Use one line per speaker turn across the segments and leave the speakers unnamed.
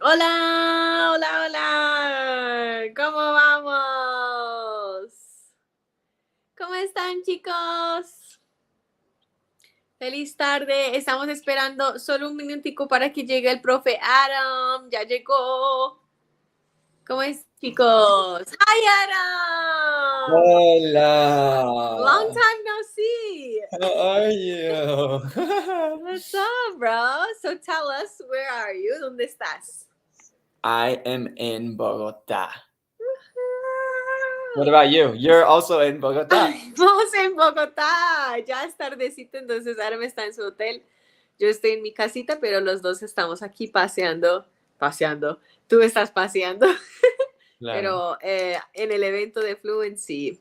Hola, hola, hola. ¿Cómo vamos? ¿Cómo están, chicos? Feliz tarde. Estamos esperando solo un minutico para que llegue el profe Adam. Ya llegó. ¿Cómo es, chicos? Hi, Adam. Long
Hola.
time no see.
How are you?
What's up, bro? So tell us, where are you? ¿Dónde estás?
I am in Bogota. What about you? You're also in Bogota.
Vamos en Bogotá, ya es tardecito, entonces Adam está en su hotel, yo estoy en mi casita, pero los dos estamos aquí paseando, tú estás paseando,
Claro.
pero en el evento de Fluency,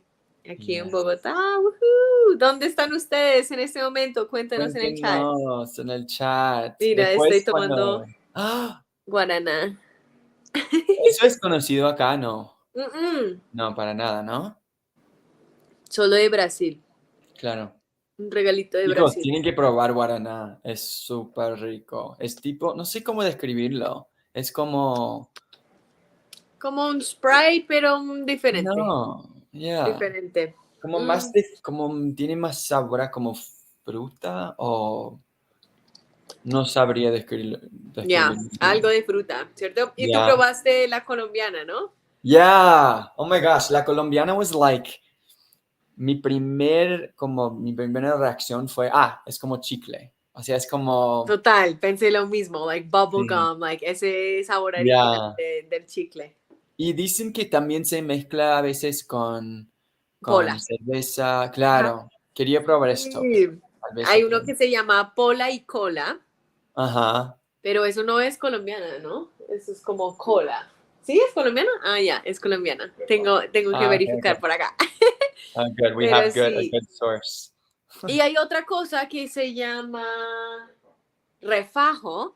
aquí en
Yes.
Bogotá. ¡Woohoo! ¿Dónde están ustedes en este momento? Cuéntenos en el chat.
Cuéntenos en el chat.
Mira, estoy
Después cuando...
tomando
¡Ah!
guaraná.
Eso es conocido acá, ¿no?
Mm-mm.
No, para nada, ¿no?
Solo de Brasil,
Claro.
un regalito de
Chicos,
Brasil.
tienen que probar guaraná. Es súper rico. Es tipo, no sé cómo describirlo. Es como...
Como un Sprite, pero diferente.
No, ya.
Diferente.
Como más
Mm,
de, como tiene más sabor a como fruta o no sabría
ya,
describirlo muy
algo
bien.
de fruta, ¿cierto? Y tú
Ya.
probaste la colombiana, ¿no?
Yeah. Oh my gosh, la colombiana was like mi primera reacción fue, es como chicle. O sea, es como
Total, pensé lo mismo, like bubble
sí.
gum, like ese sabor original
Ya.
del chicle.
Y dicen que también se mezcla a veces con
Pola.
cerveza.
Ajá.
Claro. Quería probar esto, pero
Sí.
tal vez
Hay
otro.
uno que se llama pola y cola,
Ajá.
pero eso no es colombiana, ¿no? Eso es como cola. ¿Sí es colombiana? Ah, ya, es colombiana. Tengo que
Okay,
verificar
okay.
por acá.
Good. We
Pero
have a
sí.
good source.
Y hay otra cosa que se llama refajo,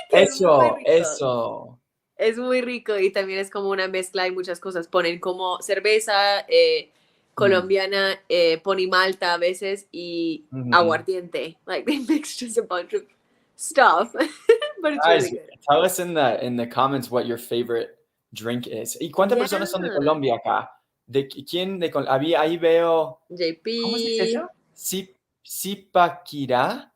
que es muy
Eso,
rico.
eso.
Es muy rico y también es como una mezcla de muchas cosas. Ponen como cerveza
Mm,
colombiana, ponen malta a veces y
mhm.
aguardiente. Like they mix just a bunch of stuff, but it's really
Guys,
good.
tell us in the comments what your favorite drink is. ¿Y cuántas
Yeah,
personas son de Colombia acá? ¿Quién de Colombia? Ahí veo, ¿cómo se dice eso?
JP.
Zipaquirá.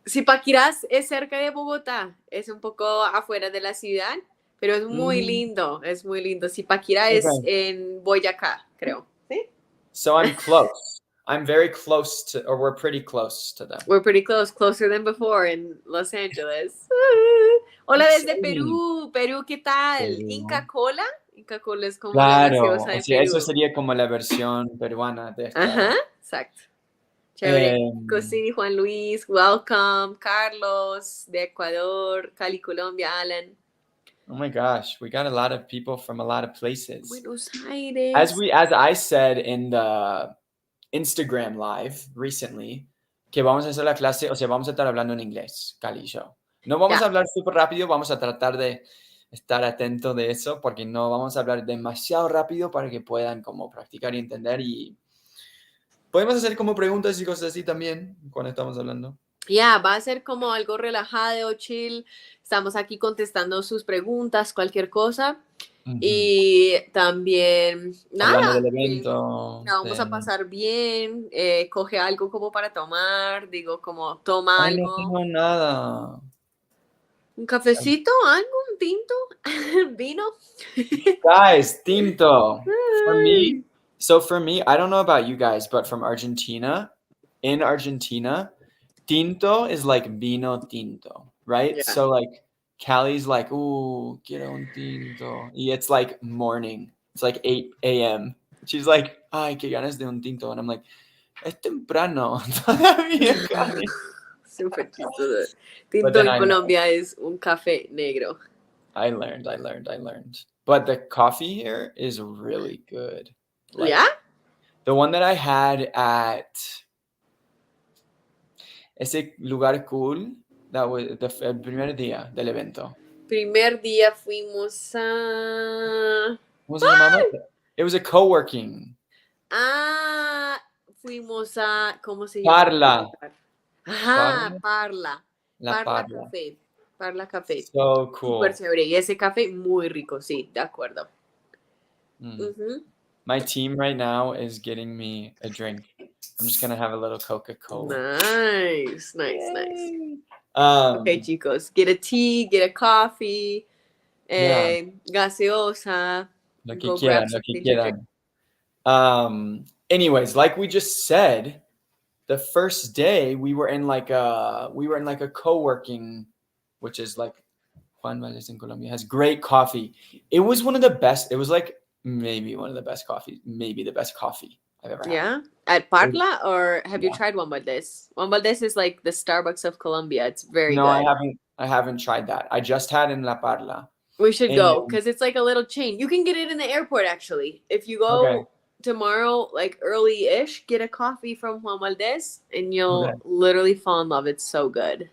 Zipaquirás es cerca de Bogotá, es un poco afuera de la ciudad, pero es muy
Mm,
lindo, es muy lindo. Zipaquirá es
okay.
en Boyacá, creo. ¿Sí?
So I'm close. I'm very close to, or we're pretty close to them.
We're pretty close, closer than before in Los Angeles. Hola desde
Exciting.
Perú. Perú, ¿qué tal?
Pero-
Inca Cola. Inca Cola es como la
Claro,
gaseosa
o
de
sea, eso
Perú.
sería como la versión peruana de esta.
Ajá, exacto. Chévere.
Em,
Cosini, Juan Luis, welcome. Carlos, de Ecuador. Cali, Colombia, Alan.
Oh my gosh, we got a lot of people from a lot of places.
Buenos
As
Aires.
we as I said in the Instagram live recently, que vamos a hacer la clase, o sea, vamos a estar hablando en inglés, Cali y yo. No vamos a
Ya.
hablar súper rápido, vamos a tratar de estar atento de eso, porque no vamos a hablar demasiado rápido para que puedan como practicar y entender y podemos hacer como preguntas y cosas así también cuando estamos hablando.
Ya, va a ser como algo relajado, chill. Estamos aquí contestando sus preguntas, cualquier cosa.
Ujú.
Y también,
Hablando del
nada, que
evento,
la vamos a
de...
pasar bien. Coge algo como para tomar, digo, como toma
Ay, no
algo.
tengo nada.
Un cafecito, algo, un tinto, vino.
Guys, tinto. For me,
Ay.
so for me, I don't know about you guys, but from Argentina, in Argentina, tinto is like vino tinto, right?
Yeah.
So like Callie's like, ooh, quiero un tinto. Y it's like morning. It's like 8 a.m. She's like, ay, qué ganas de un tinto. And I'm like, es temprano todavía, Callie.
Súper chistoso.
But
Tinto
then
en
I know.
Colombia es un café negro.
I learned. But the coffee here is really good.
¿Ya?
Like the one that I had at ese lugar cool, that was el primer día del evento.
Primer día fuimos a...
¿Cómo se llamaba? It was a co-working.
Ah, fuimos a, ¿cómo se llama ese
Parla.
lugar? Ajá,
Parla.
Parla.
La
Parla
Parla.
Café. Parla Café.
So
Súper
cool.
chévere. Y ese café muy rico, sí, de acuerdo.
Mm.
Ujú.
My team right now is getting me a drink. I'm just gonna have a little Coca-Cola.
Nice, nice, nice.
Yay.
Ok, chicos, get a tea, get a coffee,
Yeah,
gaseosa,
lo que
go grab
quieran, lo que
something to drink.
quieran. Anyways, like we just said, the first day we were in like a co-working, which is like Juan Valdez in Colombia has great coffee. It was one of the best. It was like maybe one of the best coffee, maybe the best coffee I've ever had.
Yeah, at
It was-
Parla, or have you
yeah.
tried Juan Valdez? Juan Valdez is like the Starbucks of Colombia. It's very
No, I
good.
haven't. I haven't tried that. I just had in La Parla.
We should go
And
because it's like a little chain. You can get it in the airport actually. If you
okay,
go tomorrow, like early-ish, get a coffee from Juan Valdez, and
okay,
you'll literally fall in love. It's so good.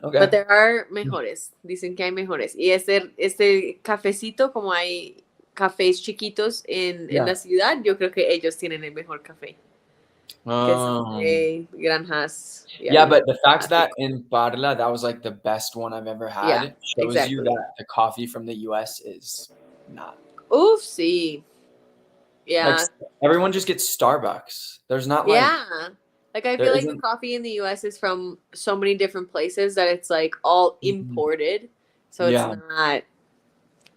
But
okay.
there are mejores. Dicen que hay mejores. Y este cafecito, como hay cafés chiquitos en
Yeah.
la ciudad, yo creo que ellos tienen el mejor café. Que son de granjas y
Yeah,
ahí.
but the fact that
Asico.
in Parla that was like the best one I've ever
Yeah,
had shows you
exactly.
that the coffee from the US is not.
Uf, sí.
Like
Yeah.
everyone just gets Starbucks. There's not like
Yeah. Like I
there
feel like the
isn't.
coffee in the US is from so many different places that it's like all
Mhm.
imported. So it's
Yeah.
not,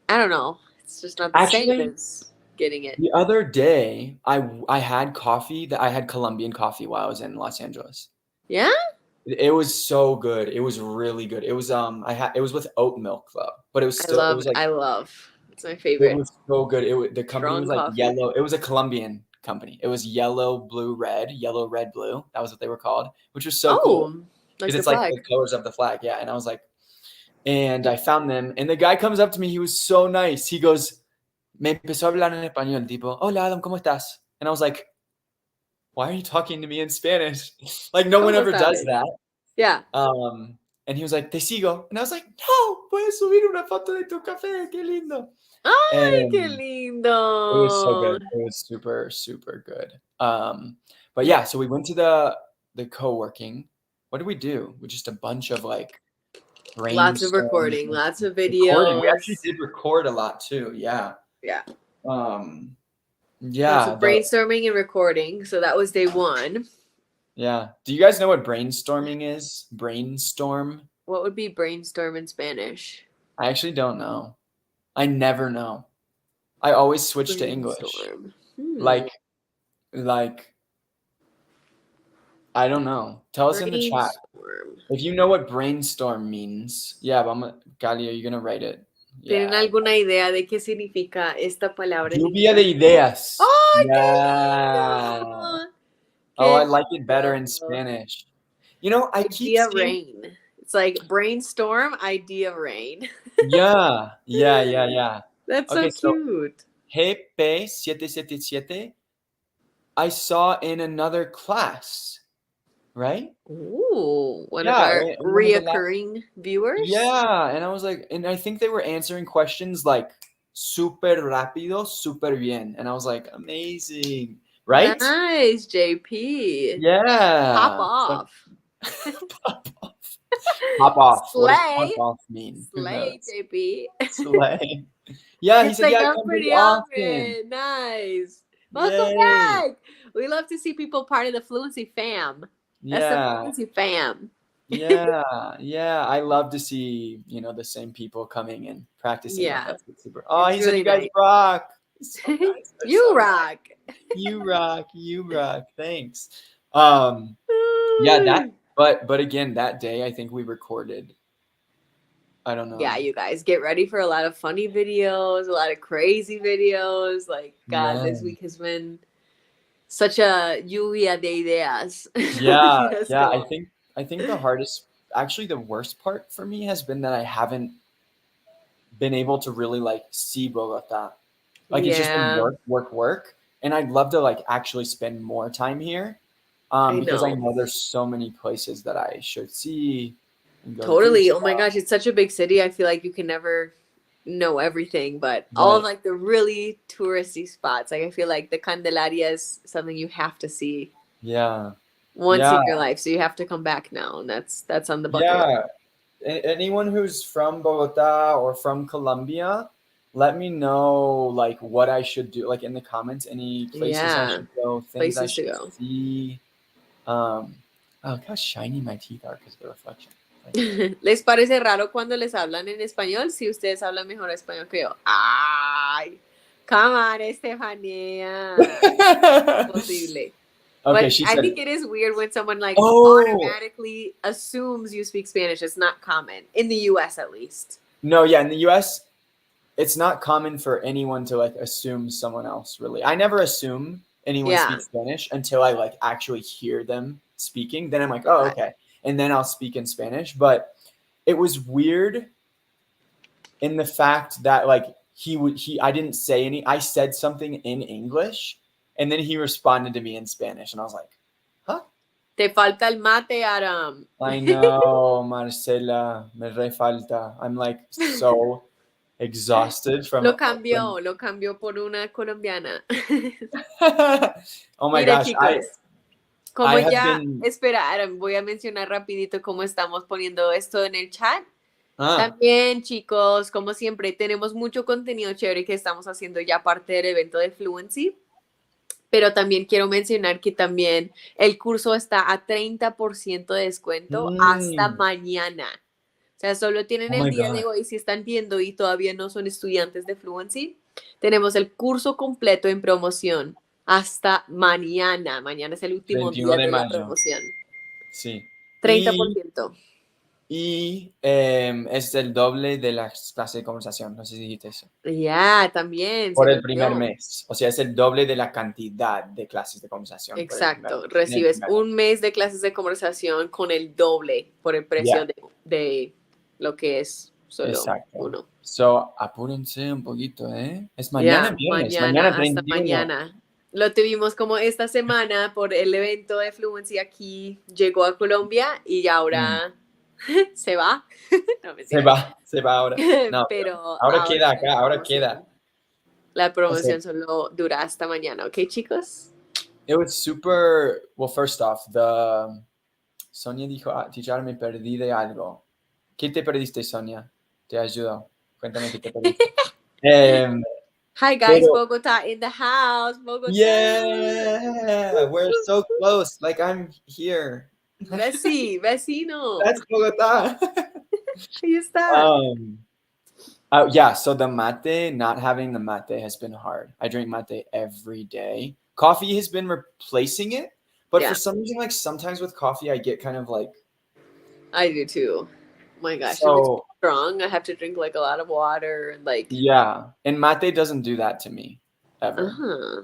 I don't know. It's just not the same
Actually,
as getting it.
the other day I had coffee that I had Colombian coffee while I was in Los Angeles.
Yeah?
It was so good. It was really good. It was it was with oat milk though, but it was like
I love. It's my
it
favorite.
was so good. The company
Strong
was like
coffee.
yellow. It was a Colombian company. It was yellow, blue, red, yellow, red, blue. That was what they were called, which was so cool
Oh, like
because
the
it's like the
flag.
colors of the flag. Yeah, and I was like, and I found them, and the guy comes up to me. He was so nice. He goes, me empezó a hablar en español, tipo, hola Adam, ¿cómo estás? And I was like, why are you talking to me in Spanish? Like no one
¿Cómo
ever does
sabes?
that.
Yeah.
And he was like, te sigo. And I was like, no, puedes subir una foto de tu café, qué lindo.
Ay, qué
And it was so
lindo.
good. It was super, super good. But yeah, so we went to the co-working. What did we do? We just a bunch of like
Lots of
brainstorming,
recording, lots of
recording. We actually
videos.
did record a lot too. Yeah.
Yeah.
Um,
Lots
yeah,
of brainstorming and recording. So that was day one.
yeah. Do you guys know what brainstorming is? Brainstorm?
What would be brainstorm in Spanish?
I actually don't know. I never know. I always switch to English.
Brainstorm.
Like like I don't know. Tell us in the chat
Brainstorm.
if you know what brainstorm means. Yeah, Gali, are you gonna write it?
¿Tienen
Yeah.
alguna idea de qué significa esta palabra en
Lluvia de
inglés?
ideas.
¡Ay, qué
Yeah.
lindo!
Oh, I
¡Qué
like it better in
lindo!
Spanish. You know, I keep
Idea
seeing.
rain. It's like brainstorm, idea rain.
Yeah, yeah.
That's so
Okay, so
cute.
GP777 I saw in another class, right?
Ooh, one of
Yeah,
our
right. In one of the last.
reoccurring viewers.
Yeah, and I was like, and I think they were answering questions like super rápido, super bien, and I was like, amazing, right?
Nice, JP. Pop
Yeah. So
off.
pop off. Pop off. What does pop
Slay.
off mean? Who
Slay,
knows?
JP.
Slay. Yeah, he
Gets
said,
like
yeah,
up
come pretty
pretty
often.
often. Nice. Welcome
Yay.
back. We love to see people part of the Fluency fam. That's the
Yeah.
Fluency fam.
Yeah. I love to see, the same people coming and practicing with
Yeah,
us. It's super. Oh,
it's
he said
really
you guys
nice.
rock. He's so nice. They're
You
so nice.
rock.
You rock. You rock. Thanks. Yeah, but again, that day I think we recorded. I don't know.
Yeah, you guys get ready for a lot of funny videos, a lot of crazy videos. Like, God,
Yeah.
this week has been such a lluvia de ideas.
Yeah.
Yes,
Yeah.
go.
I think the hardest, actually the worst part for me has been that I haven't been able to really like see Bogota. Like it's just been
Yeah,
work. And I'd love to like actually spend more time here.
I
Because I
know.
know there's so many places that I should see and go do
Totally. Oh my
stuff.
gosh, it's such a big city. I feel like you can never know everything, but all of
Right.
like the really touristy spots. Like I feel like the Candelaria is something you have to see
Yeah.
once
Yeah.
in your life. So you have to come back now, and that's on the bucket list.
Yeah. anyone who's from Bogota or from Colombia, let me know like what I should do. Like in the comments, any places I
Yeah,
should go, things I
places to
should
go.
see. Oh, look how shiny my teeth are because of the reflection. Like,
¿Les parece raro cuando les hablan en español? Si ustedes hablan mejor español que yo. ¡Ay! Come on, Estefanía. Posible.
okay,
But
she
I
said,
think it is weird when someone like
"Oh
automatically assumes you speak Spanish. It's not common in the US at least.
no, yeah." In the U.S., it's not common for anyone to like assume someone else. Really, I never assume anyone
Yeah.
speaks Spanish until I like actually hear them speaking. Then I'm like, oh,
Total.
okay, and then I'll speak in Spanish. But it was weird in the fact that like I didn't say any. I said something in English, and then he responded to me in Spanish, and I was like, huh?
Te falta el mate, Adam.
I know, Marcela, me re falta. I'm like so exhausted from.
Lo cambió por una colombiana.
Oh my
Mira,
gosh,
chicos, como
I have
ya,
been.
espera, Adam, voy a mencionar rapidito cómo estamos poniendo esto en el chat.
Ah,
También, chicos, como siempre, tenemos mucho contenido chévere que estamos haciendo ya parte del evento de Fluency, pero también quiero mencionar que también el curso está a 30% de descuento hasta
mm,
mañana. O sea, solo tienen
oh
el
my
día de
god,
hoy si están viendo y todavía no son estudiantes de Fluency. Tenemos el curso completo en promoción hasta mañana. Mañana es el último
21
día
de
de la
mayo,
promoción.
sí.
Treinta por
Y,
ciento.
es el doble de la clase de conversación, no sé si dijiste eso.
Ya, también, se
Por
me
el primer
olvidó.
mes. O sea, es el doble de la cantidad de clases de conversación por el primer
Exacto.
mes. En el
Recibes
primer mes.
un mes de clases de conversación con el doble por el precio
Ya,
de lo que es solo
exacto.
uno.
So, apúrense un poquito, ¿eh? Es mañana
Ya,
viernes, mañana
mañana, hasta
31.
mañana. Lo tuvimos como esta semana por el evento de Fluency aquí, llegó a Colombia y ya
Mm,
ahora se va. No,
Se
mentiras.
va, se va ahora. No, pero
Pero
ahora
ahora
queda
la
acá, ahora queda.
promoción. La
O sea,
promoción solo dura hasta mañana, ¿ok, chicos?
it was super. Well, first off, the Sonia dijo, ah, teacher, me perdí de algo. ¿Qué te perdiste, Sonia? Te ayudo. Cuéntame qué te perdiste. Em,
Hi guys,
pero,
Bogota in the house, Bogota.
yeah, we're so close. Like I'm here.
Vecino.
That's Bogota.
Ahí está.
um, yeah, so the mate, not having the mate has been hard. I drink mate every day. Coffee has been replacing it, but for
Yeah,
some reason, like sometimes with coffee, I get kind of like,
I do too. Oh my gosh, if it's
so
strong, I have to drink like a lot of water and like,
yeah. And mate doesn't do that to me ever.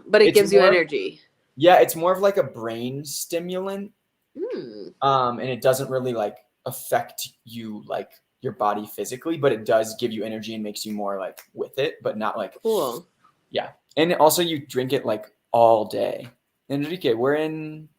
but it
It's
gives you
more,
energy.
yeah, it's more of like a brain stimulant.
Mm,
And it doesn't really like affect you like your body physically, but it does give you energy and makes you more like with it, but not like,
cool.
yeah. And also you drink it like all day. Enrique, we're in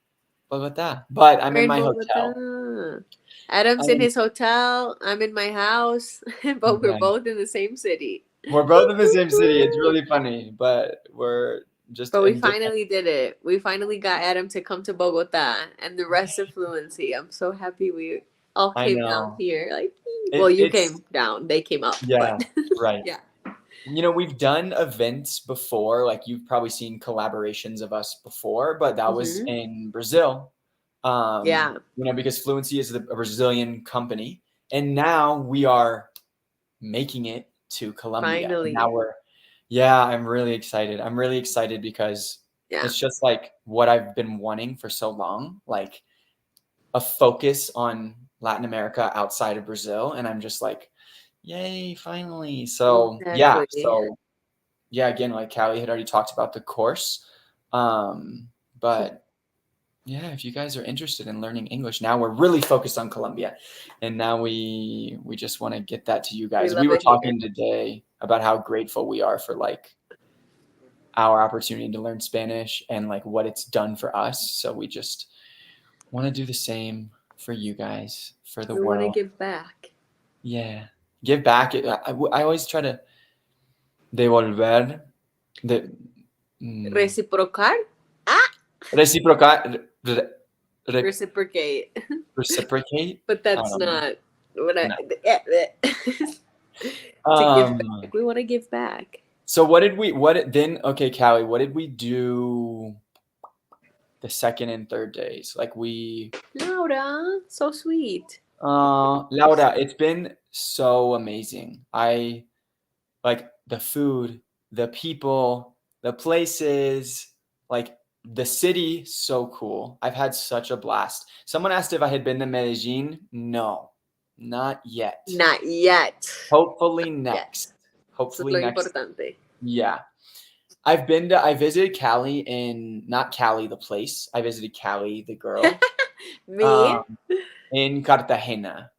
Bogota, but I'm
We're
in
in
my hotel.
Bogota. Adam's in
I'm,
his hotel. I'm in my house, but we're
right.
both in the same city.
We're both in the same city. It's really funny, but we're just
But we
in different.
finally did it. We finally got Adam to come to Bogota and the rest of Fluency. I'm so happy we all
I
came down
know.
here. Like, well, you
It's,
came down, they came up, but
yeah, right.
yeah.
You know, we've done events before, like you've probably seen collaborations of us before, but that was
Hmm.
in Brazil.
Yeah,
You know, because Fluency is a Brazilian company, and now we are making it to Colombia. And now
finally.
yeah, I'm really excited. I'm really excited because
Yeah.
it's just like what I've been wanting for so long, like a focus on Latin America outside of Brazil. And I'm just like, yay, finally. So yeah,
Exactly.
again, like Callie had already talked about the course. But yeah, if you guys are interested in learning English, now we're really focused on Colombia. And now we just want to get that to you
We
guys. We
love
were
it here.
talking today about how grateful we are for like our opportunity to learn Spanish and like what it's done for us. So we just want to do the same for you guys, for the
We want to
world.
give back.
Yeah. Give back. I always try to devolver, de,
Reciprocar? Ah!
reciprocar,
Reciprocate.
reciprocate.
But
I
that's
don't know.
not. When I,
No.
to give
Um,
back. We want to give back.
so okay, Callie, what did we do the second and third days? Like
Laura, so sweet.
Laura, it's been so amazing. I like the food, the people, the places, like the city, so cool. I've had such a blast. Someone asked if I had been to Medellin. No, not yet.
Not yet.
Hopefully
Yet.
next.
Eso es
Hopefully
lo
next.
importante.
Yeah. I visited Cali not Cali, the place. I visited Cali, the girl,
Me?
um, in Cartagena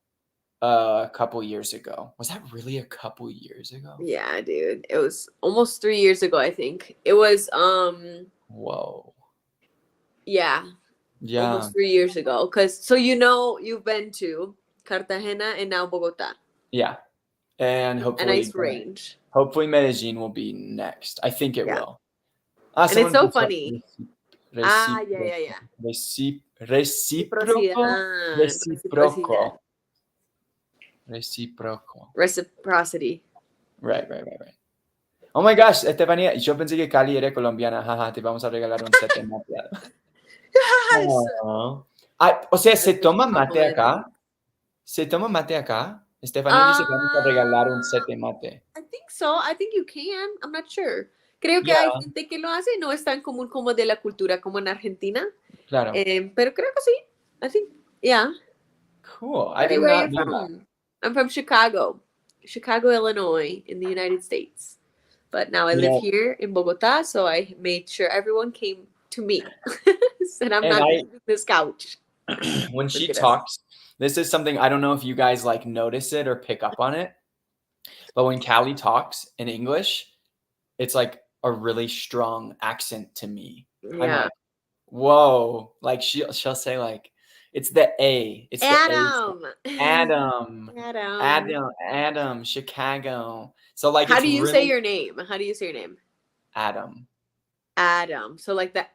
a couple years ago. Was that really a couple years ago?
Yeah, dude. It was almost 3 years ago, I think. It was
Whoa.
yeah,
Yeah.
almost 3 years ago. So you've been to Cartagena and now Bogota.
Yeah. And
A nice range.
hopefully Medellin will be next. I think it
Yeah.
will.
And it's
Someone
so
puts up
funny. Yeah, yeah, yeah.
reciproco,
Reciprocidad. Reciprocidad.
reciproco, reciproco.
Reciprocity.
Right, right, right, right. Oh my gosh, Estefanía, yo pensé que Cali era colombiana. Jaja, te vamos a regalar un set de mate.
Yes.
Oh. O sea, ¿se toma mate
Compliment.
acá? ¿Se toma mate acá? Estefanía dice que vamos a regalar un set de mate.
I think so. I think you can. I'm not sure. Creo que hay
Yeah,
gente que lo hace. No es tan común como de la cultura como en Argentina.
claro.
Pero creo que sí. I think, yeah.
Cool. I
Where
did
are
not
you
know that.
from? I'm from Chicago. Chicago, Illinois, in the United States. But now I
You
live
know,
here in Bogota, so I made sure everyone came to me. And I'm
and
not leaving this couch.
when she
Mentiras.
talks, this is something I don't know if you guys like notice it or pick up on it, but when Callie talks in English, it's like a really strong accent to me. I'm
Yeah.
like, whoa! Like she'll say like, it's the A, it's the A.
Adam.
Adam, Chicago. So like
How
it's
do you say
really
your name? How do you say your name?
Adam.
Adam. So like the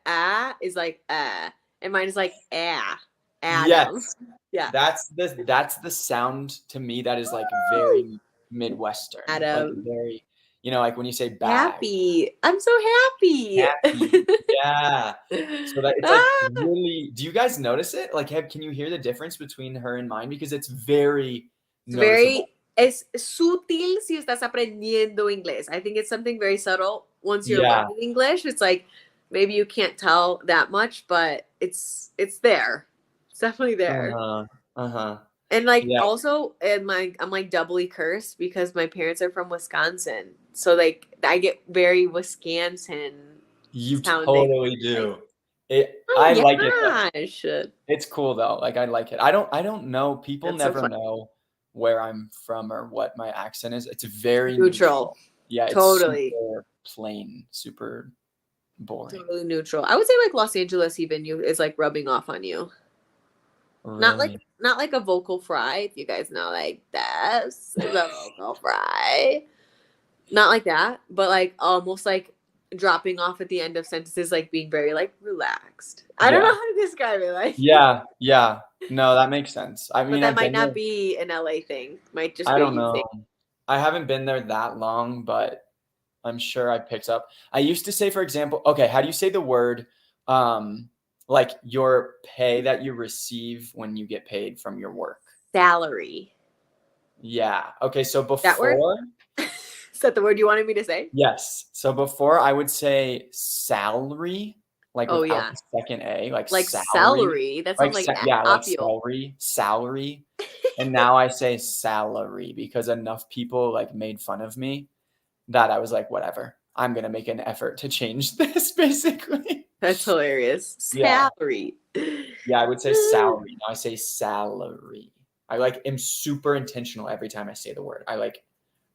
is like and mine is like Adam.
Yes,
Yeah.
that's the sound to me that is like very Midwestern, like
Adam.
very, like when you say bag,
Happy. I'm so happy.
happy. Yeah. So that it's like
Ah,
really. Do you guys notice it? Like, can you hear the difference between her and mine? Because it's very
it's
noticeable.
es sutil si estás aprendiendo inglés. I think it's something very subtle once you're
Yeah.
learning English. It's like maybe you can't tell that much, but it's there. It's definitely there.
Uh-huh.
And like
Yeah.
also I'm like doubly cursed because my parents are from Wisconsin. So like I get very Wisconsin
You
sounding.
totally do.
Like,
I like it though.
gosh.
It's cool though. Like I like it. I don't know. People
That's so
never
fun.
know where I'm from or what my accent is. It's very
Neutral.
Yeah,
Totally.
it's super plain, super boring.
Totally neutral. I would say like Los Angeles even is like rubbing off on you.
Really?
Not like a vocal fry, if you guys know like this is a vocal fry. Not like that, but like almost like dropping off at the end of sentences, like being very like relaxed. I don't know how to describe it. Like
Yeah. No, that makes sense. I
but
mean,
that
I've
might
been
not
there.
be an LA thing. Might just
I
be
don't
you
know.
thing.
I haven't been there that long, but I'm sure I picked up. I used to say, for example, okay, how do you say the word, like your pay that you receive when you get paid from your work?
Salary.
Yeah. Okay. So
That word?
before,
Is that the word you wanted me to say?
yes. So before I would say salary, like
Oh
without
yeah.
the second A, like salary.
Celery. That sounds like
Yeah, like
apio.
salary. And now I say salary because enough people like made fun of me that I was like, whatever. I'm gonna make an effort to change this, basically.
That's hilarious.
Yeah.
Salary.
Yeah, I would say salary. Now I say salary. I like am super intentional every time I say the word. I like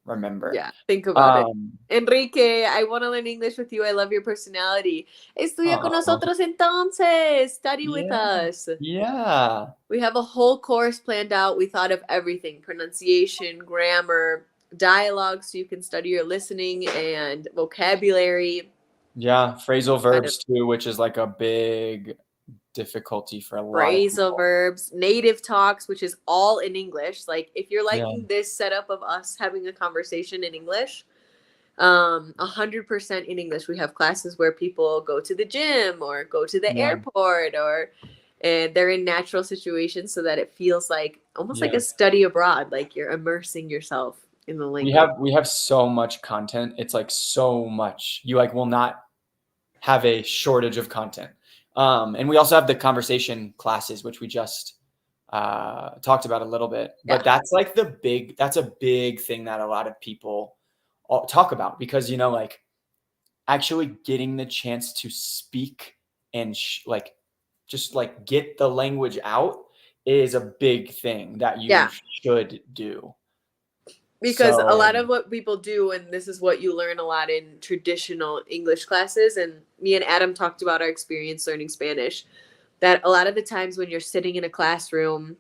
remember.
Yeah, think about it. Enrique, I want to learn English with you. I love your personality. Estudia con nosotros entonces. Study with us.
Yeah.
We have a whole course planned out. We thought of everything: pronunciation, grammar, dialogue, so you can study your listening and vocabulary.
Yeah, phrasal verbs too, which is like a big difficulty for a lot of
Phrasal
people.
verbs, native talks, which is all in English. Like if you're
Yeah,
liking this setup of us having a conversation in English, 100% in English. We have classes where people go to the gym or go to the
yeah,
airport or and they're in natural situations so that it feels like almost like
yeah.
a study abroad, like you're immersing yourself in the
We
language.
have so much content. It's like so much. You like will not have a shortage of content. And we also have the conversation classes, which we just talked about a little bit. But
Yeah.
that's a big thing that a lot of people talk about because, you know, like actually getting the chance to speak and like just like get the language out is a big thing that you
Yeah.
should do.
Because a
So
lot of what people do, and this is what you learn a lot in traditional English classes, and me and Adam talked about our experience learning Spanish, that a lot of the times when you're sitting in a classroom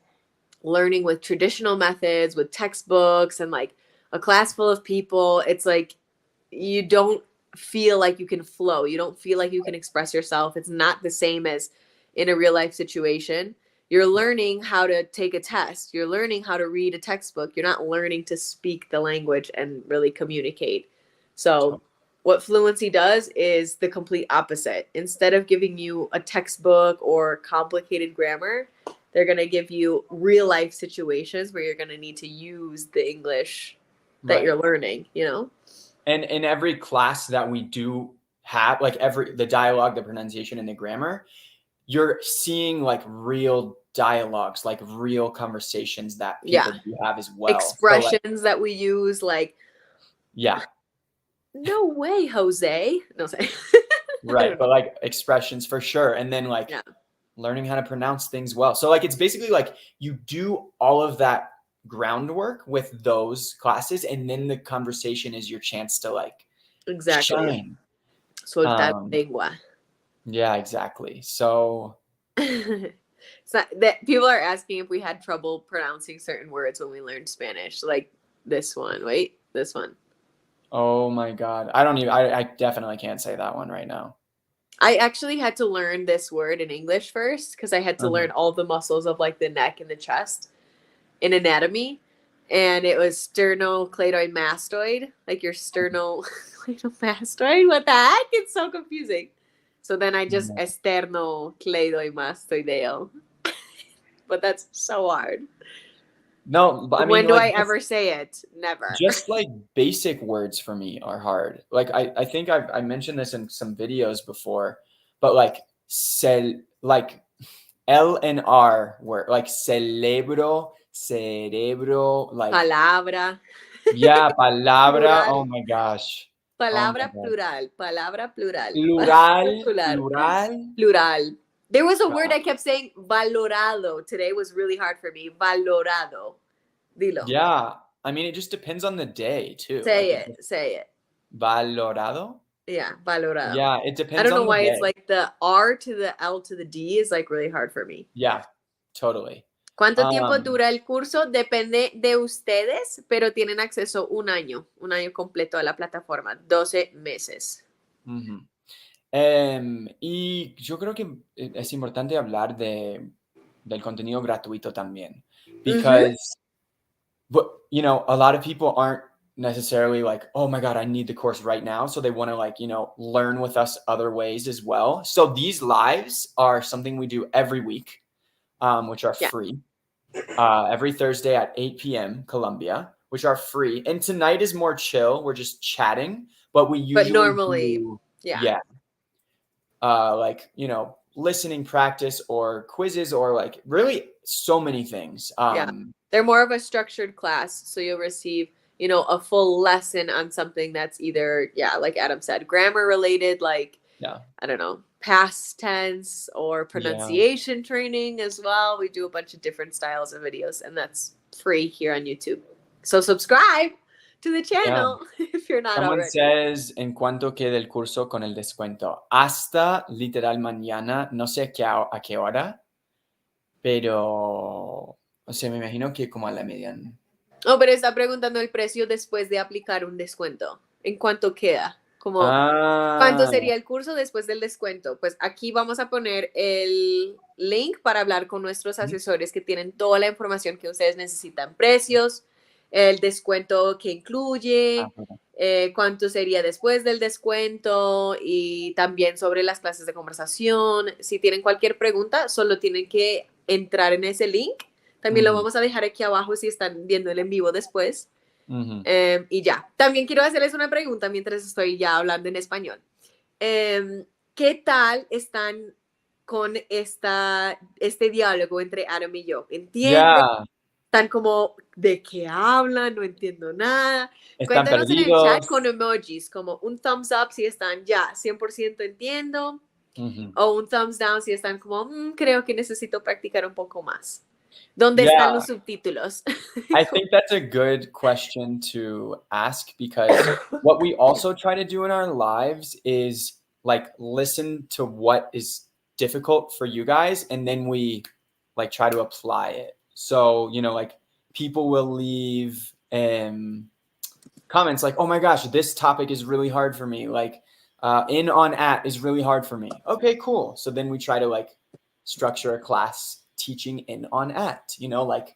learning with traditional methods, with textbooks, and like a class full of people, it's like you don't feel like you can flow. You don't feel like you can express yourself. It's not the same as in a real life situation. You're learning how to take a test. You're learning how to read a textbook. You're not learning to speak the language and really communicate. So, what fluency does is the complete opposite. Instead of giving you a textbook or complicated grammar, they're going to give you real life situations where you're going to need to use the English that
right.
you're learning, you know?
And in every class that we do have, like the dialogue, the pronunciation, and the grammar, you're seeing like real dialogues, like real conversations that
Yeah.
people do have as well. So like,
Expressions that we use like,
yeah,
no way, Jose. No say. I
right.
don't
But
know.
like expressions for sure. And then like
Yeah.
learning how to pronounce things well. So like it's basically like you do all of that groundwork with those classes, and then the conversation is your chance to like
Exactly.
shine.
Soltar
Um,
lengua.
yeah, exactly. So
It's not that people are asking if we had trouble pronouncing certain words when we learned Spanish, like this one. Wait, this one.
oh my God. I definitely can't say that one right now.
I actually had to learn this word in English first because I had to
Uh-huh.
learn all the muscles of like the neck and the chest in anatomy. And it was sternocleidomastoid, like your sternocleidomastoid. What the heck? It's so confusing. So then I just
No,
esternocleidomastoideo. But that's so hard.
no, but I mean,
When do
like
I ever say it? Never.
just like basic words for me are hard. Like I think I mentioned this in some videos before, but like like L and R word, like cerebro, like
Palabra.
yeah, palabra. Oh
Plural.
my gosh. Oh my
Palabra
God.
plural. Palabra plural.
Plural,
Plural.
plural.
Plural. There was a word
God.
I kept saying valorado. Today was really hard for me. Valorado. Dilo.
Yeah. I mean, it just depends on the day too.
Say
Like it
it. Say it.
valorado.
Yeah, valorado.
Yeah, it
I
depends
don't know
on the
why it's
day.
like the R to the L to the D is like really hard for me.
Yeah, totally.
¿Cuánto tiempo
Um,
dura el curso? Depende de ustedes, pero tienen acceso un año completo a la plataforma, 12 meses.
ujú. Y yo creo que es importante hablar del contenido gratuito también,
Ujú.
because, you know, a lot of people aren't necessarily like, oh my God, I need the course right now. So they want to like, you know, learn with us other ways as well. So these lives are something we do every week, which are
Yeah,
free, every Thursday at 8 p.m. Colombia, which are free. And tonight is more chill. We're just chatting, but we
but
usually
normally,
do,
yeah,
yeah, like, you know, listening practice or quizzes or like really so many things.
yeah. They're more of a structured class, so you'll receive, you know, a full lesson on something that's either, yeah, like Adam said, grammar related, like,
Yeah.
I don't know, past tense or
Yeah.
pronunciation training as well. We do a bunch of different styles of videos, and that's free here on YouTube. So subscribe to the
Yeah.
channel if you're not
Someone
already.
says, ¿en cuánto queda el curso con el descuento? Hasta literal mañana, no sé a qué hora, pero, o sea, me imagino que como a la mediana.
Oh, pero está preguntando el precio después de aplicar un descuento. ¿En cuánto queda? Como, ¿cuánto
Ah,
sería el curso después del descuento? Pues aquí vamos a poner el link para hablar con nuestros asesores que tienen toda la información que ustedes necesitan, precios, el descuento que incluye,
bueno.
cuánto sería después del descuento y también sobre las clases de conversación. Si tienen cualquier pregunta, solo tienen que entrar en ese link. También lo
Ujú,
vamos a dejar aquí abajo si están viendo el en vivo después.
ujú.
Y ya, también quiero hacerles una pregunta mientras estoy ya hablando en español. ¿Qué tal están con este diálogo entre Adam y yo? ¿Entienden?
Ya,
¿Están como de qué hablan? No entiendo nada.
están
Cuéntanos en el chat
perdidos.
con emojis, como un thumbs up si están ya 100% entiendo,
Ujú.
o un thumbs down si están como, creo que necesito practicar un poco más. ¿Dónde están
Yeah,
los subtítulos?
I think that's a good question to ask because what we also try to do in our lives is like listen to what is difficult for you guys and then we like try to apply it. So, like people will leave comments like, "Oh my gosh, this topic is really hard for me." Like in on at is really hard for me. Okay, cool. So then we try to like structure a class teaching in on at, like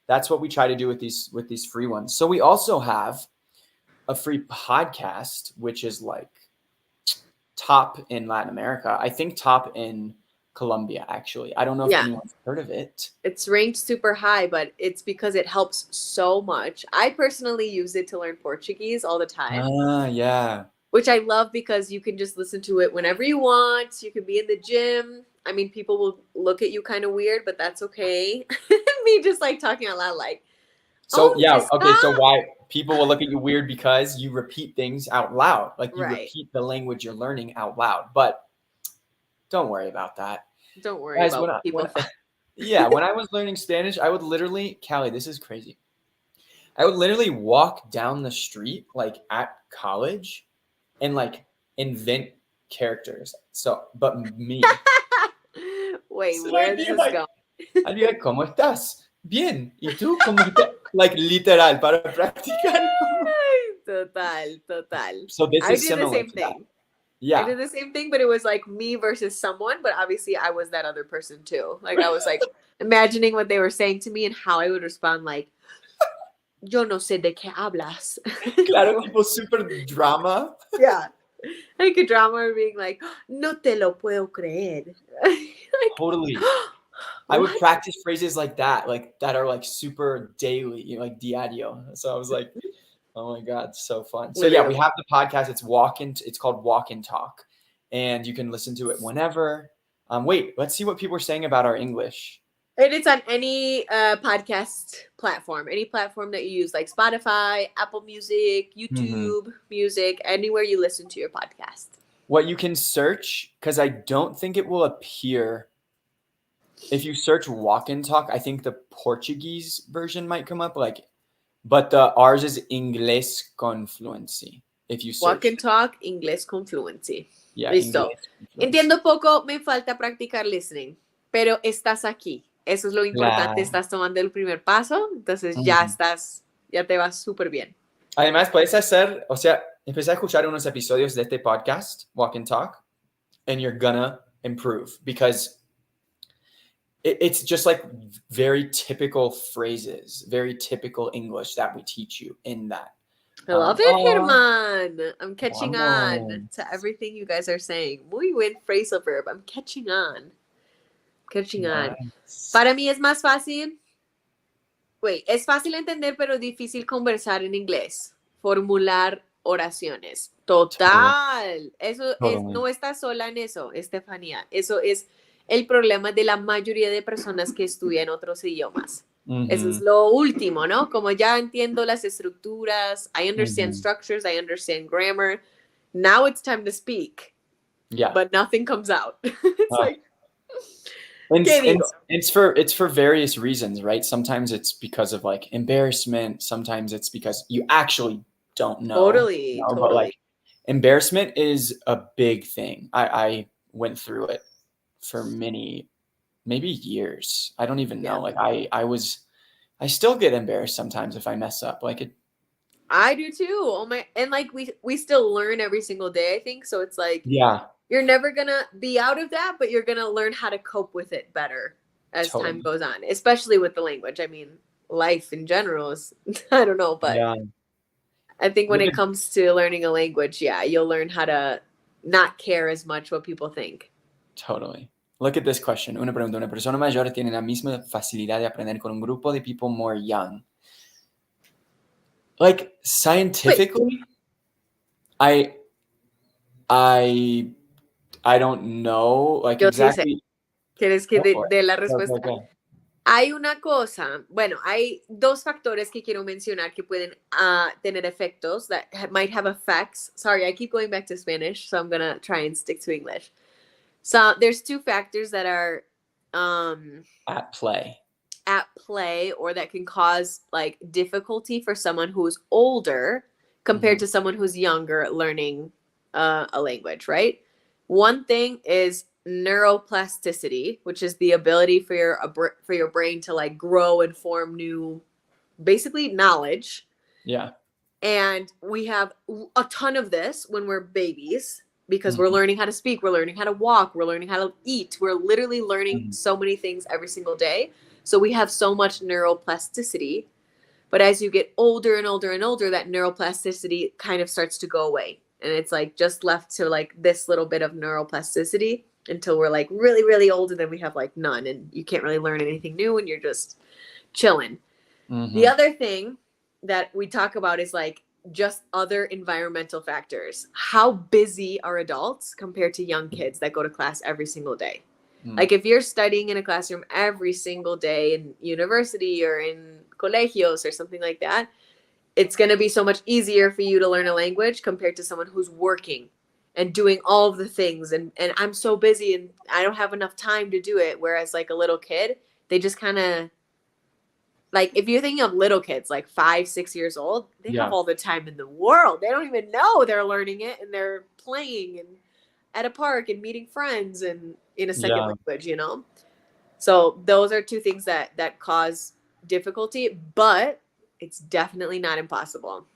that's what we try to do with these free ones. So we also have a free podcast which is like top in Latin America. I think top in Colombia actually. I don't know if
Yeah.
anyone's heard of it.
It's ranked super high, but it's because it helps so much. I personally use it to learn Portuguese all the time,
Ah, yeah.
which I love because you can just listen to it whenever you want. You can be in the gym. I mean, people will look at you kind of weird, but that's okay. Me just like talking out loud, like,
So
oh,
yeah,
just
okay, so
stop.
why people will look at you weird because you repeat things out loud. Like you
Right.
repeat the language you're learning out loud. But don't worry about that.
Don't worry
Guys,
about
when
what
I
people
when
think.
yeah, when I was learning Spanish, I would literally, Callie, this is crazy. I would literally walk down the street like at college and like invent characters. So, but me.
Wait,
So
where this is going?
I'd be like, ¿cómo estás? Bien. ¿Y tú cómo estás? Like literal para practicar.
Total, total.
So this
I
is
did the
similar
same
to that.
thing. I
Yeah.
did the same thing, but it was like me versus someone. But obviously, I was that other person too. Like, I was like imagining what they were saying to me and how I would respond, like, yo no sé de qué hablas.
Claro, tipo super drama.
Yeah. Like a drama being like, no te lo puedo creer. Like,
Totally. I would
what?
practice phrases like that are like super daily, like diario. So I was like, oh my God, so fun. So yeah, we
Literally.
have the podcast. It's called Walk and Talk. And you can listen to it whenever. Wait, let's see what people are saying about our English.
And it's on any podcast platform, any platform that you use, like Spotify, Apple Music,
Mhm.
YouTube Music, anywhere you listen to your podcast.
What you can search, because I don't think it will appear. If you search Walk and Talk, I think the Portuguese version might come up. But the ours is Inglés con fluency. If you
Walk
search
and
it.
talk, inglés con fluency.
Yeah,
Listo.
Inglés con fluency.
Entiendo poco, me falta practicar listening, pero estás aquí. Eso es lo importante,
Claro.
estás tomando el primer paso, entonces ya
Ujú.
estás, ya te vas súper bien.
Además, puedes hacer, o sea, empecé a escuchar unos episodios de este podcast, Walk and Talk, and you're gonna improve because it's just like very typical phrases, very typical English that we teach you in that.
I love it,
Oh,
Herman. I'm catching on
vamos.
to everything you guys are saying. Muy buen phrasal verb. I'm catching on. Catching on.
Nice.
Para mí es más fácil. Wait, es fácil entender, pero difícil conversar en inglés. Formular oraciones.
Totally.
Total. Eso es,
Totally.
no estás sola en eso, Estefanía. Eso es el problema de la mayoría de personas que estudian otros idiomas. Eso es
Mhm.
lo último, ¿no? Como ya entiendo las estructuras, I understand
Mhm.
structures, I understand grammar. Now it's time to speak,
Yeah.
but nothing comes out. It's
Uh,
like,
and,
¿qué
and
digo?
it's for various reasons, right? Sometimes it's because of like embarrassment. Sometimes it's because you actually don't know,
Totally,
but like
totally.
embarrassment is a big thing. I went through it for many, maybe years. I don't even
Yeah.
know. Like I still get embarrassed sometimes if I mess up. Like
I do too. Oh my, and like we still learn every single day, I think. So it's like
Yeah,
you're never gonna be out of that, but you're gonna learn how to cope with it better as time
totally.
goes on, especially with the language. I mean, life in general is I don't know, but
Yeah.
I think when
Look
it
at
comes to learning a language, yeah, you'll learn how to not care as much what people think.
Totally. Look at this question. Una pregunta. Una persona mayor tiene la misma facilidad de aprender con un grupo de people more young. Like
Wait,
scientifically, I I I don't know like
yo sí sé.
exactly.
¿Quieres que
Go for it.
dé la
Go, go,
respuesta?
go.
Hay una cosa, bueno, hay dos factores que quiero mencionar que pueden tener efectos that might have effects. Sorry, I keep going back to Spanish, so I'm gonna try and stick to English. So there's two factors that are
At play.
at play or that can cause like difficulty for someone who's older compared
Mhm.
to someone who's younger learning a language, right? One thing is neuroplasticity, which is the ability for your brain to like grow and form new basically knowledge.
Yeah.
And we have a ton of this when we're babies because we're
Mhm.
learning how to speak, we're learning how to walk, we're learning how to eat. We're literally learning
Mhm.
so many things every single day. So we have so much neuroplasticity. But as you get older and older and older, that neuroplasticity kind of starts to go away. And it's like just left to like this little bit of neuroplasticity until we're like really, really old. And then we have like none. And you can't really learn anything new and you're just chilling. The
Mhm.
other thing that we talk about is like just other environmental factors. How busy are adults compared to young kids that go to class every single day?
Mm.
Like if you're studying in a classroom every single day in university or in colegios or something like that, it's going to be so much easier for you to learn a language compared to someone who's working and doing all of the things and I'm so busy and I don't have enough time to do it, whereas like a little kid, they just kind of like if you're thinking of little kids like 5 6 years old, they have
Yeah.
all the time in the world. They don't even know they're learning it and they're playing and at a park and meeting friends and in a second
Yeah.
language, you know. So those are two things that cause difficulty, but it's definitely not impossible.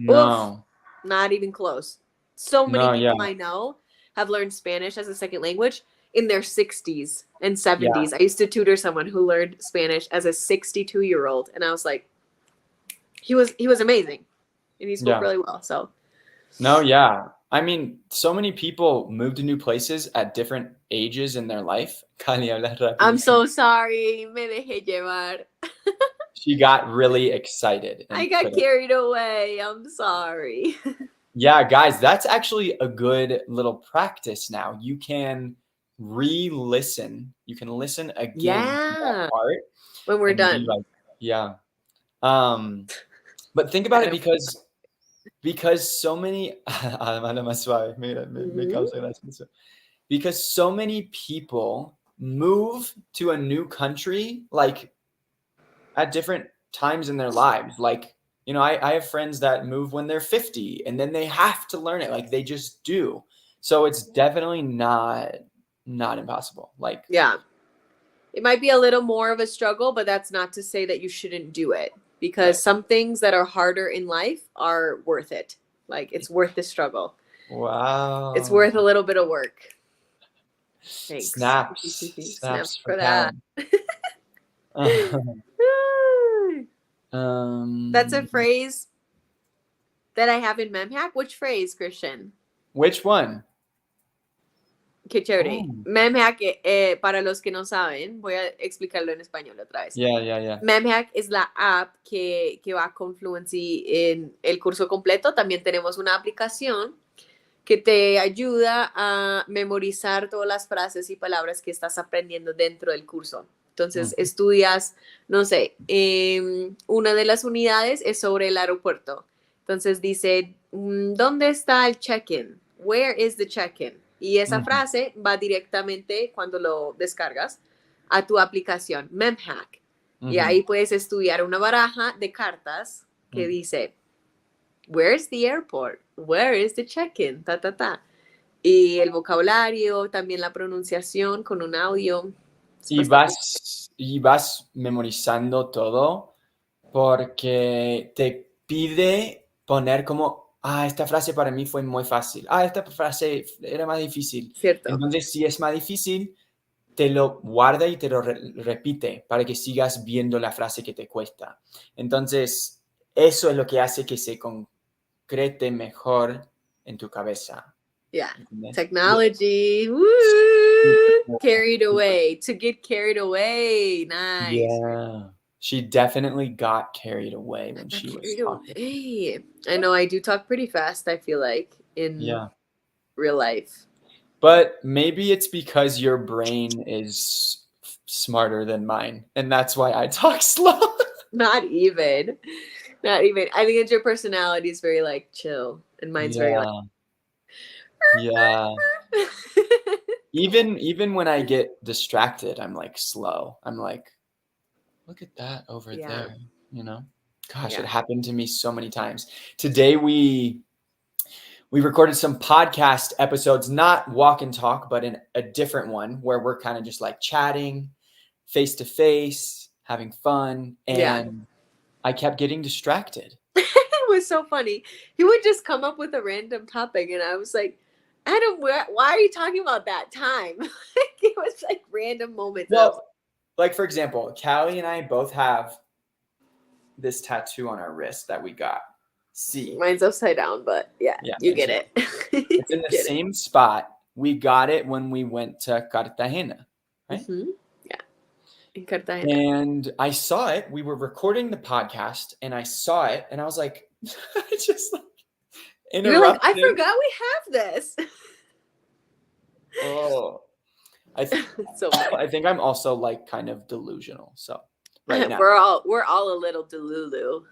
Oof,
No.
not even close. So many
No, yeah.
people I know have learned Spanish as a second language in their 60s and
Yeah.
70s. I used to tutor someone who learned Spanish as a 62-year-old and I was like he was amazing and he spoke
Yeah.
really well. So,
No, yeah. I mean, so many people move to new places at different ages in their life. Cali habla
I'm
rapidísimo.
so sorry. Me dejé llevar.
She got really excited
I
and
got
put it.
carried away. I'm sorry.
Yeah, guys, that's actually a good little practice now. You can re-listen. You can listen again to that
Yeah.
part
When we're
and be
done.
like, yeah. But think about
I
it
don't.
because so many Además, más suave, mira, me
Mhm.
causa gracia eso. Because so many people move to a new country like at different times in their lives. Like, you know, I have friends that move when they're 50 and then they have to learn it. Like they just do. So it's definitely not impossible. Like,
Yeah. It might be a little more of a struggle, but that's not to say that you shouldn't do it
right.
because some things that are harder in life are worth it. Like it's worth the struggle. It's worth a
Wow.
little bit of work. Thanks.
Snaps.
Snaps
Snaps for
for that.
Callum.
That's a
um,
phrase that I have in Memhack. Which phrase, Christian?
which one?
Qué chévere.
Oh,
Memhack, para los que no saben, voy a explicarlo en español otra vez.
yeah.
Memhack es la app que va con Fluency en el curso completo. También tenemos una aplicación que te ayuda a memorizar todas las frases y palabras que estás aprendiendo dentro del curso. Entonces,
Mhm.
estudias, no sé, una de las unidades es sobre el aeropuerto. Entonces dice, ¿dónde está el check-in? Where is the check-in? Y esa
Mhm.
frase va directamente cuando lo descargas a tu aplicación Memhack. Y ahí
Mhm.
puedes estudiar una baraja de cartas que
Mm.
dice, Where's the airport? Where is the check-in? Ta, ta, ta. Y el vocabulario, también la pronunciación con un audio. Es
Y
bastante.
vas memorizando todo porque te pide, poner como, esta frase para mí fue muy fácil. Esta frase era más difícil.
Cierto.
Entonces, si es más difícil, te lo guarda y te lo repite para que sigas viendo la frase que te cuesta. Entonces, eso es lo que hace que se concrete mejor en tu cabeza.
Yeah.
¿Entendés?
Technology. Woo!
Super cool.
Carried away. To get carried away. Nice.
Yeah. She definitely got carried away when she was
Carried
talking.
away. I know I do talk pretty fast, I feel like, in
Yeah.
real life.
But maybe it's because your brain is smarter than mine, and that's why I talk slow.
Not even. Not even. I think it's your personality is very like chill, and mine's very like.
Yeah. Even when I get distracted, I'm like slow. I'm like, look at that over
Yeah.
there, you know? Gosh,
Yeah.
it happened to me so many times. Today we recorded some podcast episodes, not walk and talk, but in a different one where we're kind of just like chatting face to face, having fun,
Yeah.
and I kept getting distracted.
It was so funny. He would just come up with a random topic, and I was like, Adam, why are you talking about that time? It was like random moments.
Well, like for example, Callie and I both have this tattoo on our wrist that we got. See,
mine's upside down, but yeah, you get it.
It's in the same spot. We got it when we went to Cartagena, right?
Mm-hmm. Yeah, in Cartagena.
And I saw it. We were recording the podcast, and I saw it, and I was like, just like
You're like, I
interrupted.
forgot we have this.
Oh,
So funny.
I think I'm also like kind of delusional. So right now,
we're all a little delulu.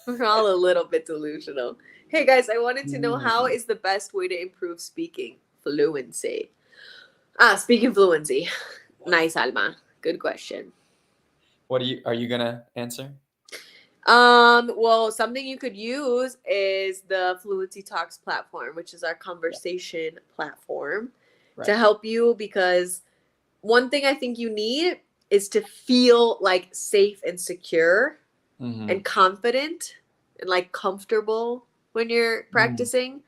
We're all a little bit delusional. Hey guys, I wanted to know how is the best way to improve speaking fluency? Speaking fluency. Nice, Alma. Good question.
What are you gonna answer?
Well, something you could use is the Fluency Talks platform, which is our conversation platform to help you, because one thing I think you need is to feel like safe and secure and confident and like comfortable when you're practicing.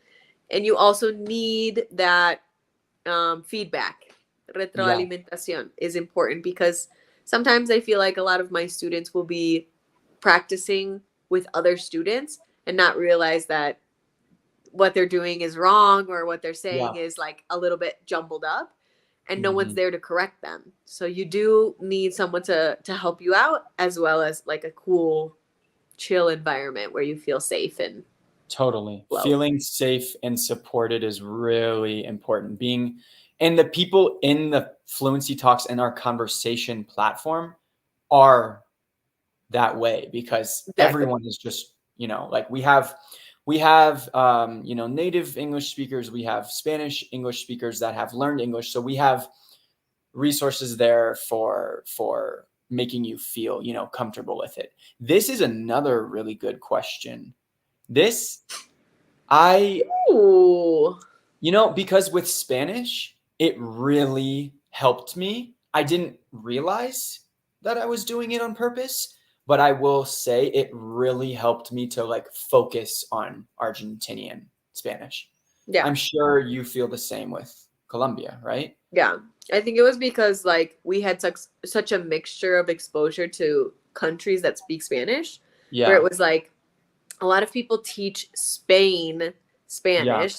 And you also need that feedback. Retroalimentación is important, because sometimes I feel like a lot of my students will be practicing with other students and not realize that what they're doing is wrong, or what they're saying is like a little bit jumbled up, and no one's there to correct them. So you do need someone to help you out, as well as like a cool, chill environment where you feel safe and
totally
flow.
Feeling safe and supported is really important. And the people in the Fluency Talks and our conversation platform are that way, because everyone is just, like we have native English speakers, we have Spanish English speakers that have learned English. So we have resources there for making you feel, comfortable with it. This is another really good question. Because with Spanish, it really helped me. I didn't realize that I was doing it on purpose, but I will say it really helped me to like focus on Argentinian Spanish. Yeah. I'm sure you feel the same with Colombia, right?
Yeah. I think it was because like we had such a mixture of exposure to countries that speak Spanish, where it was like a lot of people teach Spanish,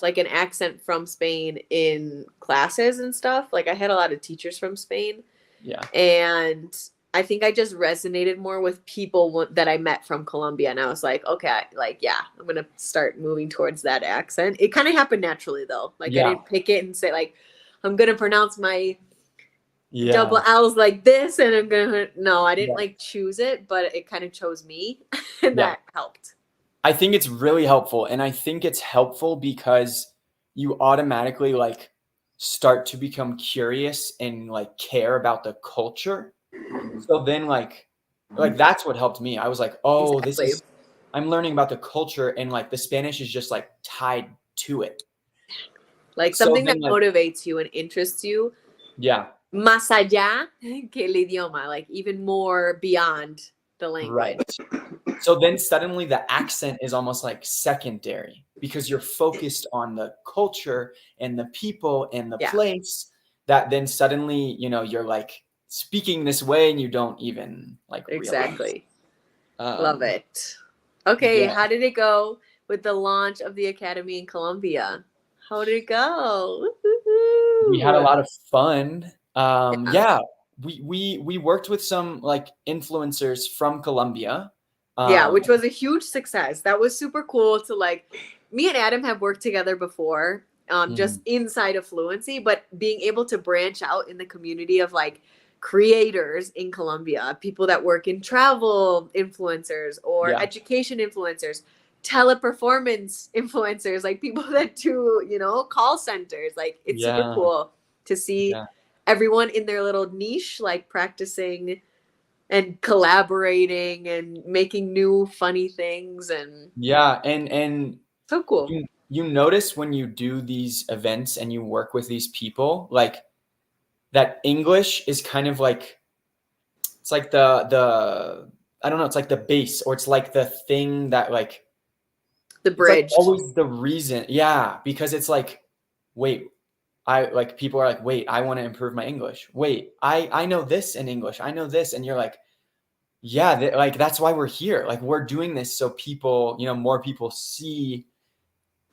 like an accent from Spain in classes and stuff. Like I had a lot of teachers from Spain.
Yeah.
And I think I just resonated more with people that I met from Colombia. And I was like, okay, like, yeah, I'm going to start moving towards that accent. It kind of happened naturally though. Like I didn't pick it and say like, I'm going to pronounce my double L's like this. And I'm going to, no, I didn't like choose it, but it kind of chose me. And that helped.
I think it's really helpful. And I think it's helpful because you automatically like start to become curious and like care about the culture. So then like that's what helped me. I was like, oh, I'm learning about the culture, and like the Spanish is just like tied to it.
Like something that motivates you and interests you.
Yeah.
Más allá que el idioma, like even more beyond the
Right.
language.
So then suddenly the accent is almost like secondary because you're focused on the culture and the people and the
Yeah,
place, that then suddenly, you're like speaking this way and you don't even like realize.
exactly. Love
Um,
it. Okay,
yeah,
how did it go with the launch of the academy in Colombia? How did it go?
we had a
Woo-hoo.
lot of fun.
Yeah.
Yeah, we worked with some like influencers from Colombia.
Yeah,
Um,
which was a huge success. That was super cool to like me and Adam have worked together before, just
mhm,
inside of Fluency, but being able to branch out in the community of like creators in Colombia, people that work in travel influencers or
yeah,
education influencers, teleperformance influencers, like people that do, call centers. Like it's super
yeah,
cool to see
yeah,
everyone in their little niche, like practicing and collaborating and making new funny things and
yeah, and
so cool.
you notice when you do these events and you work with these people, like that English is kind of like, it's like the I don't know, it's like the base, or it's like the thing that like,
The
it's like
bridge.
always the reason. Yeah, because it's like, wait, I like, people are like, wait, I want to improve my English. Wait, I know this in English. I know this, and you're like, yeah, like that's why we're here. Like we're doing this so people, more people see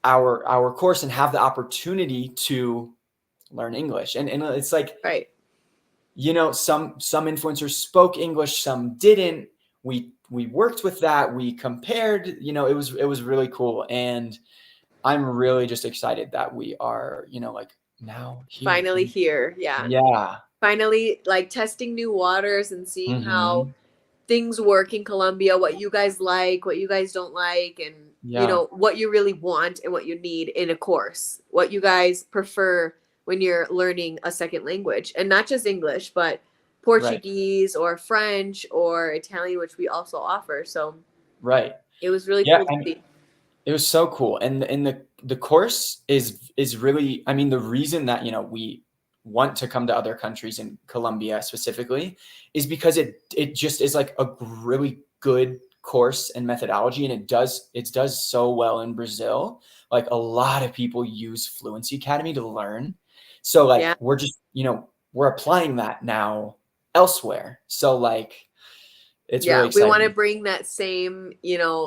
our course and have the opportunity to learn English. And it's like,
Right.
some influencers spoke English, some didn't. We worked with that. We compared. It was really cool, and I'm really just excited that we are, like now here.
Finally here. Yeah.
Yeah.
Finally, like testing new waters and seeing how
Hmm.
things work in Colombia, what you guys like, what you guys don't like, and
Yeah.
what you really want and what you need in a course, what you guys prefer when you're learning a second language, and not just English, but
Right.
Portuguese or French or Italian, which we also offer. So
Right.
it was really
Yeah.
cool to
And
see.
it was so cool. And the course is really, I mean, the reason that, we want to come to other countries, in Colombia specifically, is because it just is like a really good course and methodology, and it does so well in Brazil. Like a lot of people use Fluency Academy to learn. So
Yeah.
like we're just, we're applying that now elsewhere. So like it's really
Yeah, we want to
exciting.
bring that same,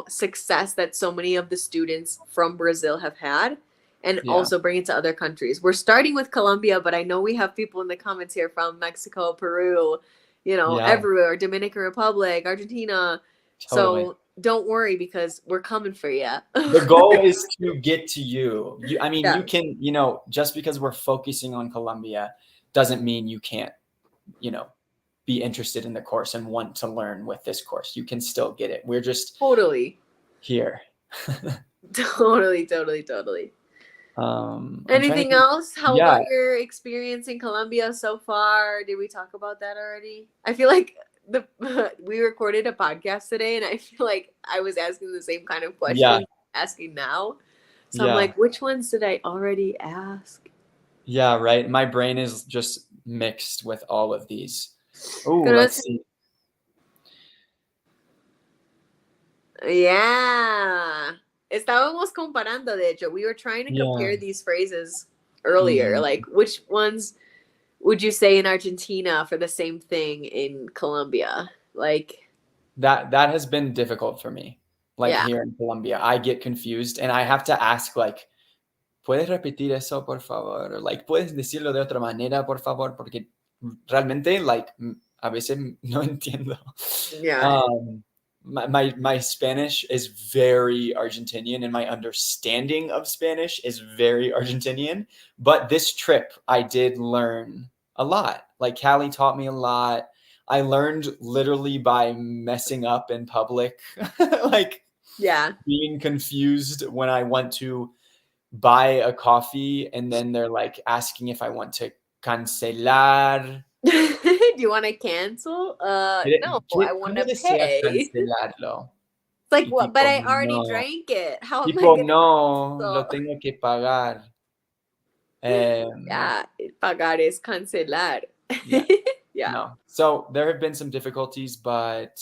success that so many of the students from Brazil have had and
Yeah,
also bring it to other countries. We're starting with Colombia, but I know we have people in the comments here from Mexico, Peru,
yeah,
everywhere, Dominican Republic, Argentina.
totally.
So don't worry because we're coming for you.
The goal is to get to you. I mean, you
Yeah,
can, just because we're focusing on Colombia doesn't mean you can't, you know, be interested in the course and want to learn with this course. You can still get it. We're just
totally.
here.
Totally, totally, totally.
I'm trying to
Anything
think.
else? How
Yeah,
about your experience in Colombia so far? Did we talk about that already? I feel like the we recorded a podcast today and I feel like I was asking the same kind of
yeah,
questions asking now. So I'm
yeah,
like, which ones did I already ask?
yeah, right. My brain is just mixed with all of these. Oh, let's
Conoce-
see.
Yeah. Estábamos comparando, de hecho. We were trying to
Yeah.
compare these phrases earlier.
Mhm.
Like, which ones would you say in Argentina for the same thing in Colombia? Like,
That has been difficult for me. Like
yeah.
here in Colombia, I get confused and I have to ask like, ¿puedes repetir eso, por favor? Or like, ¿puedes decirlo de otra manera, por favor? Porque realmente, like, a veces no entiendo.
Yeah.
My Spanish is very Argentinian, and my understanding of Spanish is very Argentinian. But this trip, I did learn a lot. Like, Callie taught me a lot. I learned literally by messing up in public, like
Yeah.
being confused when I went to buy a coffee and then they're like asking if I want to cancelar.
Do you want to cancel? No, I want
¿Cómo
to
desea
pay. It's
cancelarlo?
like,
Y
what? But
tipo,
I already
no,
drank it. How am I
tipo,
going to
no, lo
cancel?
tengo que pagar. Um,
Yeah. Pagar es cancelar.
yeah,
Yeah.
no. So there have been some difficulties, but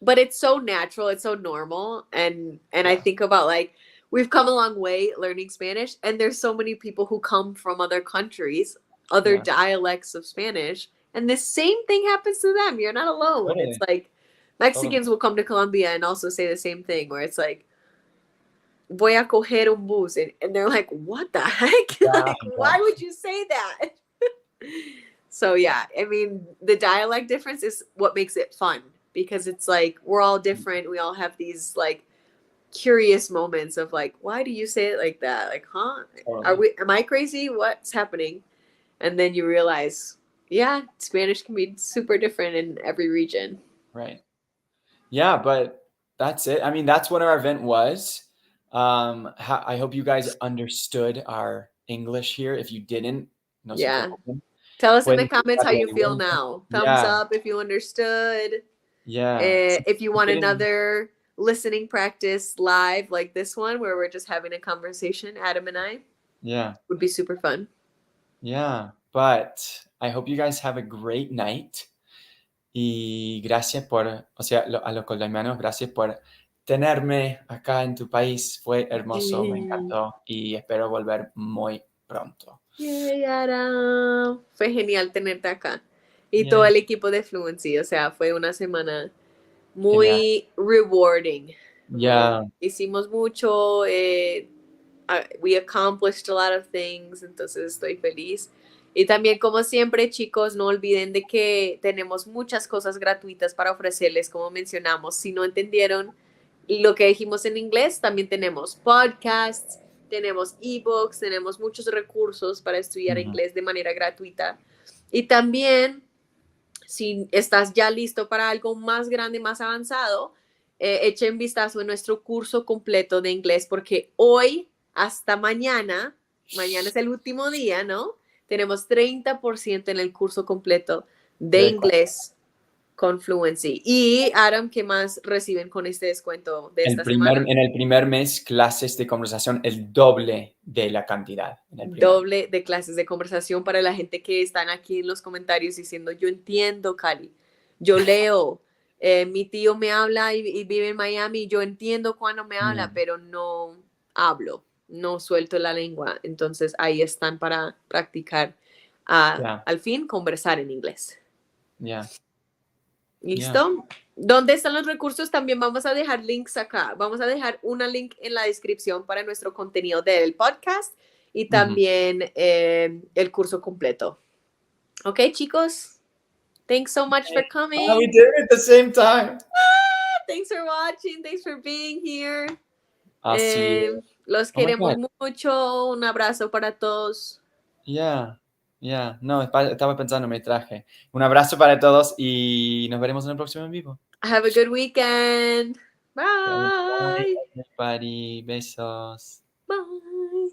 but it's so natural, it's so normal, and I think about like we've come a long way learning Spanish, and there's so many people who come from other countries, other
Yeah,
dialects of Spanish, and the same thing happens to them. You're not alone. It's
totally,
like
totally.
Mexicans will come to Colombia and also say the same thing, where it's like voy a coger un bus, and they're like, what the heck?
Yeah,
Like,
yeah,
why would you say that? So yeah, I mean, the dialect difference is what makes it fun, because it's like we're all different. We all have these like curious moments of like, why do you say it like that? Like, huh? Are
totally.
we? Am I crazy? What's happening? And then you realize, yeah, Spanish can be super different in every region.
Right. Yeah, but that's it. I mean, that's what our event was. I hope you guys understood our English here. If you didn't, no se
Yeah.
preocupen.
Tell us in the
Pueden
comments
checar
how
el
you feel
evento.
now. Thumbs
Yeah,
up if you understood.
yeah. Si
If you want
quieren,
another listening practice live like this one, where we're just having a conversation, Adam and I,
yeah,
would be super fun.
yeah. But I hope you guys have a great night. Y gracias por, o sea, a los colombianos, gracias por tenerme acá en tu país. Fue hermoso, me
Yay.
encantó y espero volver muy pronto.
Yay, Adam. Fue genial tenerte acá. Y todo
Yay.
el equipo de Fluency. O sea, fue una semana
Genial.
muy rewarding.
Ya,
Hicimos mucho. We accomplished a lot of things. Entonces estoy feliz. Y también, como siempre, chicos, no olviden de que tenemos muchas cosas gratuitas para ofrecerles, como mencionamos. Si no entendieron lo que dijimos en inglés, también tenemos podcasts, tenemos ebooks, tenemos muchos recursos para estudiar
ujú,
inglés de manera gratuita. Y también, si estás ya listo para algo más grande, más avanzado, echen vistazo en nuestro curso completo de inglés, porque hoy hasta mañana, mañana es el último día, ¿no? Tenemos 30% en el curso completo de
de cual-
inglés con Fluency. Y Adam, ¿qué más reciben con este descuento de esta semana?
en el primer mes, clases de conversación, el doble de la cantidad en el primer mes.
Doble de clases de conversación para la gente que están aquí en los comentarios diciendo, yo entiendo, Cali, yo leo, mi tío me habla y vive en Miami, yo entiendo cuando me habla,
Mm,
pero no hablo, no suelto la lengua. Entonces ahí están para practicar,
ya,
al fin, conversar en inglés.
ya, ya.
¿Listo? ¿Dónde están los recursos? También vamos a dejar links acá. Vamos a dejar una link en la descripción para nuestro contenido del podcast y
Ujú.
también el curso completo. Ok, chicos. Thanks so much for
Ah, we
coming.
did it at the same time.
Thanks for watching. Thanks for being here.
Así
Eh,
es.
los
Oh my
queremos
God.
mucho. Un abrazo para todos.
Ya, ya. No, estaba pensando, me traje. Un abrazo para todos y nos veremos en el próximo en vivo.
Have a good weekend.
Okay, bye,
Bye.
everybody. Besos.